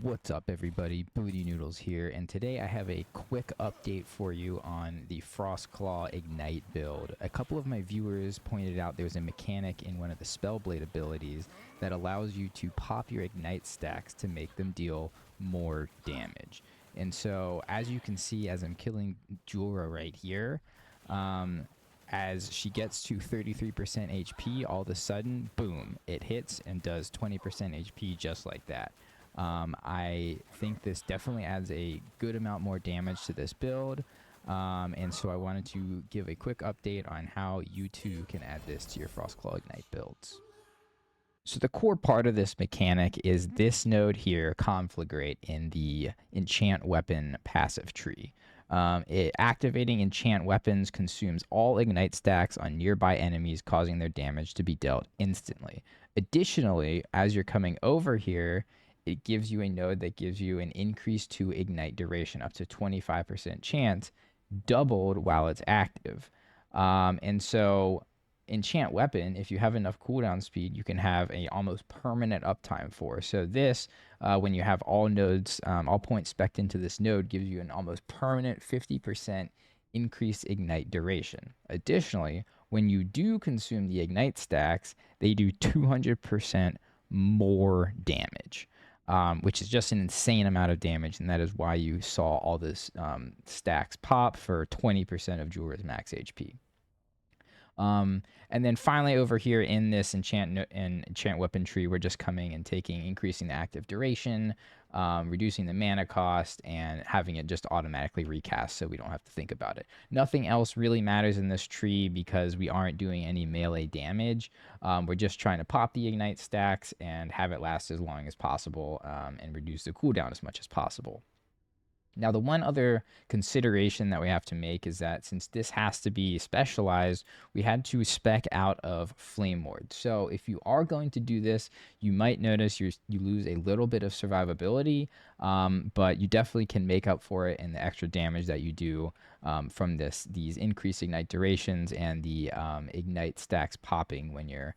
What's up, everybody? Booty Noodles here, and today I have a quick update for you on the Frostclaw Ignite build. A couple of my viewers pointed out there's a mechanic in one of the Spellblade abilities that allows you to pop your Ignite stacks to make them deal more damage. And so, as you can see, as I'm killing Jura right here, as she gets to 33% HP, all of a sudden, boom, it hits and does 20% HP just like that. I think this definitely adds a good amount more damage to this build. And so I wanted to give a quick update on how you too can add this to your Frostclaw Ignite builds. So the core part of this mechanic is this node here, Conflagrate, in the Enchant Weapon passive tree. Activating Enchant Weapons consumes all Ignite stacks on nearby enemies, causing their damage to be dealt instantly. Additionally, as you're coming over here, it gives you a node that gives you an increase to Ignite duration, up to 25% chance, doubled while it's active. And so Enchant Weapon, if you have enough cooldown speed, you can have a almost permanent uptime for. So this, when you have all nodes, all points spec'd into this node, gives you an almost permanent 50% increased Ignite duration. Additionally, when you do consume the Ignite stacks, they do 200% more damage. Which is just an insane amount of damage, and that is why you saw all this stacks pop for 20% of Jura's max HP. And then finally over here in this enchant weapon tree, we're just coming and increasing the active duration, reducing the mana cost, and having it just automatically recast so we don't have to think about it. Nothing else really matters in this tree because we aren't doing any melee damage. We're just trying to pop the ignite stacks and have it last as long as possible, and reduce the cooldown as much as possible. Now, the one other consideration that we have to make is that since this has to be specialized, we had to spec out of Flame Ward. So if you are going to do this, you might notice you lose a little bit of survivability, but you definitely can make up for it in the extra damage that you do from these increased ignite durations and the ignite stacks popping when you're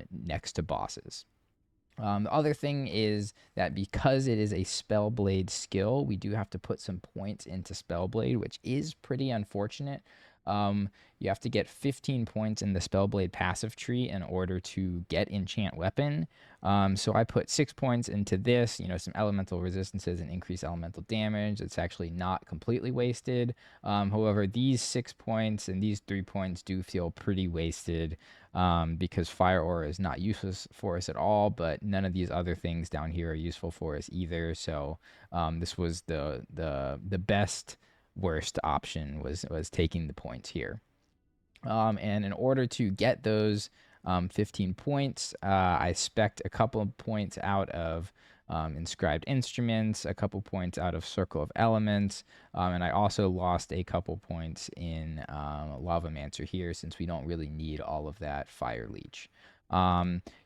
next to bosses. The other thing is that because it is a Spellblade skill, we do have to put some points into Spellblade, which is pretty unfortunate. You have to get 15 points in the Spellblade passive tree in order to get Enchant Weapon. So I put 6 points into this, some elemental resistances and increased elemental damage. It's actually not completely wasted. However, these 6 points and these 3 points do feel pretty wasted, because Fire Aura is not useless for us at all, but none of these other things down here are useful for us either. So this was the best worst option was taking the points here. And in order to get those 15 points, I spec'd a couple of points out of Inscribed Instruments, a couple points out of Circle of Elements, and I also lost a couple points in Lavamancer here since we don't really need all of that Fire Leech.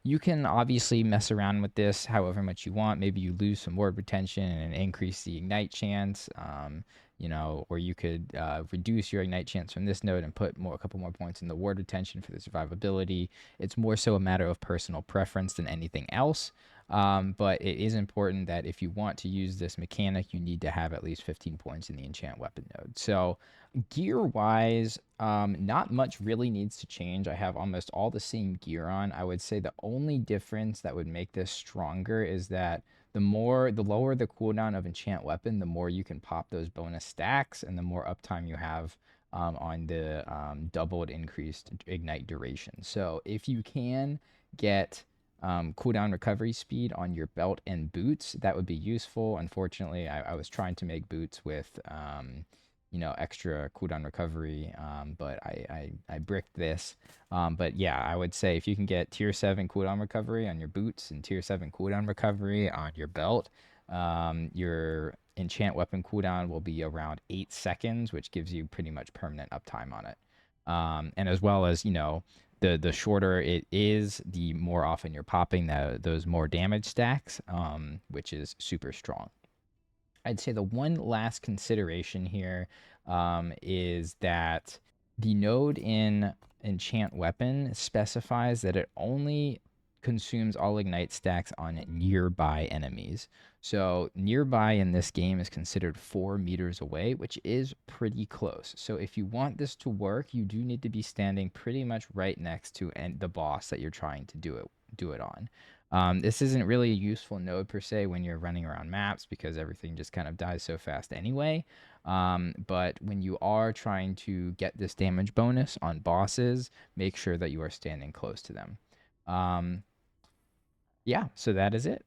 You can obviously mess around with this however much you want. Maybe you lose some ward retention and increase the ignite chance, or you could reduce your ignite chance from this node and put a couple more points in the ward retention for the survivability. It's more so a matter of personal preference than anything else. But it is important that if you want to use this mechanic, you need to have at least 15 points in the enchant weapon node. So gear wise, not much really needs to change. I have almost all the same gear on. I would say the only difference that would make this stronger is that the lower the cooldown of enchant weapon, the more you can pop those bonus stacks and the more uptime you have on the doubled increased ignite duration. So if you can get cooldown recovery speed on your belt and boots, that would be useful. Unfortunately, I was trying to make boots with extra cooldown recovery, but I bricked this. But yeah, I would say if you can get tier 7 cooldown recovery on your boots and tier 7 cooldown recovery on your belt, your enchant weapon cooldown will be around 8 seconds, which gives you pretty much permanent uptime on it. And as well as, the shorter it is, the more often you're popping those more damage stacks, which is super strong. I'd say the one last consideration here is that the node in Enchant Weapon specifies that it only consumes all ignite stacks on nearby enemies. So nearby in this game is considered 4 meters away, which is pretty close. So if you want this to work, you do need to be standing pretty much right next to the boss that you're trying to do it on. This isn't really a useful node per se when you're running around maps because everything just kind of dies so fast anyway. But when you are trying to get this damage bonus on bosses, make sure that you are standing close to them. Yeah, so that is it.